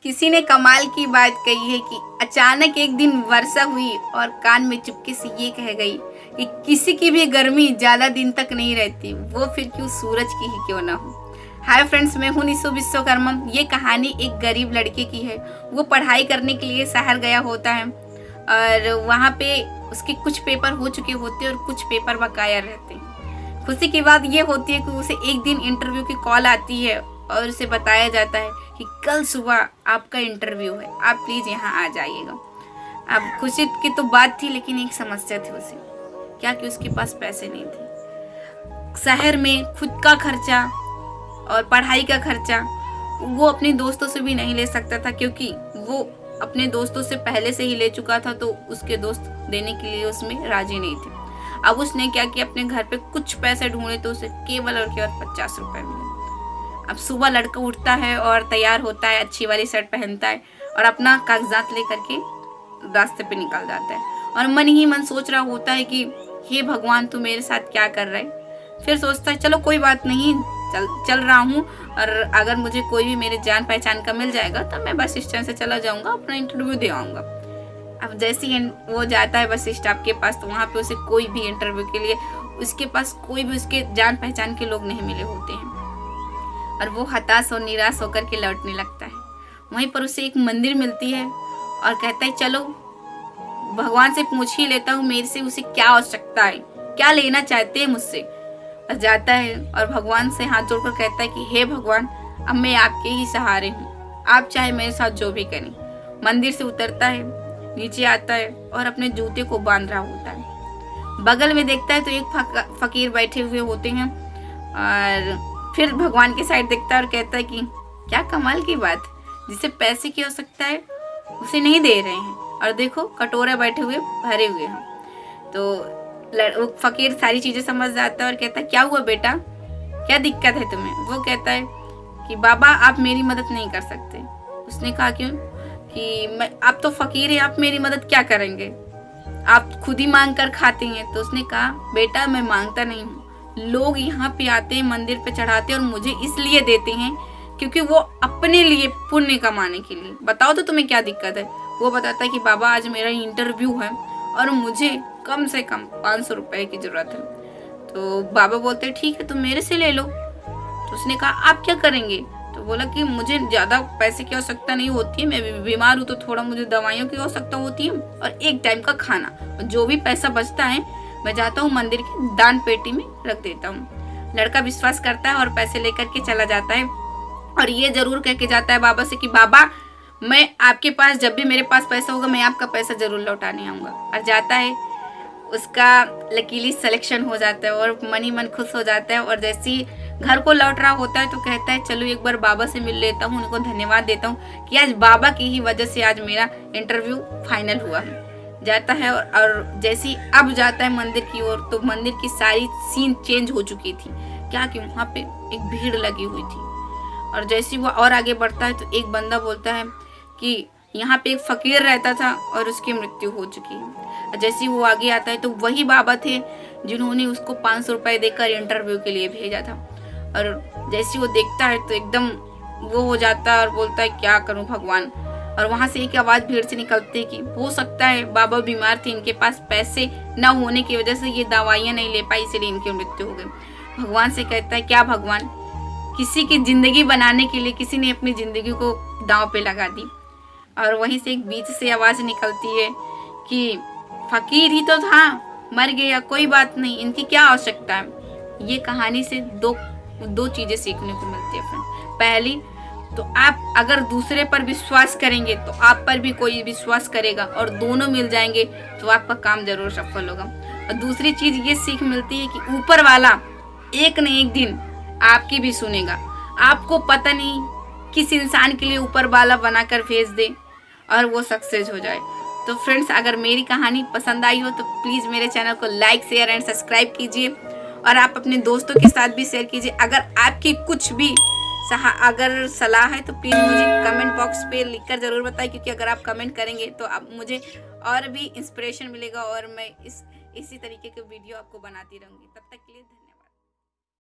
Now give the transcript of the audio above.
किसी ने कमाल की बात कही है कि अचानक एक दिन वर्षा हुई और कान में चुपके से ये कह गई कि किसी की भी गर्मी ज्यादा दिन तक नहीं रहती, वो फिर क्यों सूरज की ही क्यों ना हो। हाय फ्रेंड्स, मैं हूं निशु विश्वकर्मम। ये कहानी एक गरीब लड़के की है। वो पढ़ाई करने के लिए शहर गया होता है और वहाँ पे उसके कुछ पेपर हो चुके होते हैं और कुछ पेपर बकाया रहते हैं। खुशी की बात ये होती है कि उसे एक दिन इंटरव्यू की कॉल आती है और उसे बताया जाता है कि कल सुबह आपका इंटरव्यू है, आप प्लीज यहाँ आ जाइएगा। अब खुशी की तो बात थी, लेकिन एक समस्या थी उसे, क्या कि उसके पास पैसे नहीं थे। शहर में खुद का खर्चा और पढ़ाई का खर्चा वो अपने दोस्तों से भी नहीं ले सकता था, क्योंकि वो अपने दोस्तों से पहले से ही ले चुका था, तो उसके दोस्त देने के लिए उसमें राजी नहीं थे। अब उसने क्या किया, अपने घर पे कुछ पैसे ढूंढे तो उसे केवल और केवल 50 रुपए मिले। अब सुबह लड़का उठता है और तैयार होता है, अच्छी वाली शर्ट पहनता है और अपना कागजात लेकर के रास्ते पे निकल जाता है और मन ही मन सोच रहा होता है कि हे भगवान, तू मेरे साथ क्या कर रहा है। फिर सोचता है चलो कोई बात नहीं, चल रहा हूँ, और अगर मुझे कोई भी मेरे जान पहचान का मिल जाएगा तो मैं बस स्टैंड से चला जाऊंगा, अपना इंटरव्यू दे आऊंगा। अब जैसे ही वो जाता है बस स्टॉप के पास, तो वहाँ पे उसे कोई भी इंटरव्यू के लिए उसके पास कोई भी उसके जान पहचान के लोग नहीं मिले होते हैं और वो हताश और निराश होकर के लौटने लगता है। वहीं पर उसे एक मंदिर मिलती है और कहता है चलो भगवान से पूछ ही लेता हूँ मेरे से उसे क्या आवश्यकता है, क्या लेना चाहते हैं मुझसे। और जाता है और भगवान से हाथ जोड़कर कहता है कि हे भगवान, अब मैं आपके ही सहारे हूँ, आप चाहे मेरे साथ जो भी करें। मंदिर से उतरता है, नीचे आता है और अपने जूते को बांध रहा होता है। बगल में देखता है तो एक फकीर बैठे हुए होते हैं और फिर भगवान की साइड देखता है और कहता है कि क्या कमाल की बात, जिसे पैसे की आवश्यकता है उसे नहीं दे रहे हैं, और देखो कटोरे बैठे हुए भरे हुए हैं। तो वो फकीर सारी चीजें समझ जाता है और कहता है क्या हुआ बेटा, क्या दिक्कत है तुम्हें। वो कहता है कि बाबा आप मेरी मदद नहीं कर सकते। उसने कहा क्यों, कि आप तो फकीर हैं, आप मेरी मदद क्या करेंगे, आप खुद ही मांग कर खाते हैं। तो उसने कहा बेटा मैं मांगता नहीं हूँ, लोग यहाँ पे आते हैं, मंदिर पे चढ़ाते हैं और मुझे इसलिए देते हैं क्योंकि वो अपने लिए पुण्य कमाने के लिए। बताओ तो तुम्हें क्या दिक्कत है। वो बताता है कि बाबा आज मेरा इंटरव्यू है और मुझे कम से कम 500 रुपए की जरूरत है। तो बाबा बोलते हैं ठीक है तुम मेरे से ले लो। तो उसने कहा आप क्या करेंगे। तो बोला कि मुझे ज्यादा पैसे की आवश्यकता नहीं होती है, मैं बीमार हूँ तो थोड़ा मुझे दवाइयों की आवश्यकता होती है और एक टाइम का खाना, और जो भी पैसा बचता है मैं जाता हूँ मंदिर की दान पेटी में रख देता हूँ। लड़का विश्वास करता है और पैसे लेकर के चला जाता है और ये जरूर कह के जाता है बाबा से कि बाबा मैं आपके पास जब भी मेरे पास पैसा होगा मैं आपका पैसा जरूर लौटाने आऊंगा। और जाता है, उसका लकीली सिलेक्शन हो जाता है और मन ही मन खुश हो जाता है। और जैसे ही घर को लौट रहा होता है तो कहता है चलो एक बार बाबा से मिल लेता हूँ, उनको धन्यवाद देता हूँ कि आज बाबा की ही वजह से आज मेरा इंटरव्यू फाइनल हुआ है। जाता है और जैसे ही अब जाता है मंदिर की ओर तो मंदिर की सारी सीन चेंज हो चुकी थी, क्या कि वहाँ पे एक भीड़ लगी हुई थी। और जैसे ही वो और आगे बढ़ता है तो एक बंदा बोलता है कि यहाँ पे एक फकीर रहता था और उसकी मृत्यु हो चुकी है। जैसे ही वो आगे आता है तो वही बाबा थे जिन्होंने उसको 500 रुपए देकर इंटरव्यू के लिए भेजा था। और जैसे वो देखता है तो एकदम वो हो जाता है और बोलता है क्या करूं भगवान। और वहां से एक आवाज भीड़ से निकलती है कि हो सकता है बाबा बीमार थे, इनके पास पैसे न होने की वजह से ये दवाइयां नहीं ले पाई, इसलिए इनकी मृत्यु हो गई। भगवान से कहता है क्या भगवान, किसी की जिंदगी बनाने के लिए किसी ने अपनी जिंदगी को दांव पे लगा दी। और वहीं से एक बीच से आवाज निकलती है कि फकीर ही तो था, मर गया, कोई बात नहीं, इनकी क्या आवश्यकता है। ये कहानी से दो चीजें सीखने को मिलती है फ्रेंड। पहली तो आप अगर दूसरे पर विश्वास करेंगे तो आप पर भी कोई विश्वास करेगा और दोनों मिल जाएंगे तो आपका काम जरूर सफल होगा। और दूसरी चीज ये सीख मिलती है कि ऊपर वाला एक न एक दिन आपकी भी सुनेगा। आपको पता नहीं किस इंसान के लिए ऊपर वाला बनाकर भेज दे और वो सक्सेस हो जाए। तो फ्रेंड्स, अगर मेरी कहानी पसंद आई हो तो प्लीज़ मेरे चैनल को लाइक शेयर एंड सब्सक्राइब कीजिए और आप अपने दोस्तों के साथ भी शेयर कीजिए। अगर आपकी कुछ भी अगर सलाह है तो प्लीज़ मुझे कमेंट बॉक्स पे लिखकर ज़रूर बताएं, क्योंकि अगर आप कमेंट करेंगे तो आप मुझे और भी इंस्पिरेशन मिलेगा और मैं इसी तरीके के वीडियो आपको बनाती रहूँगी। तब तक के लिए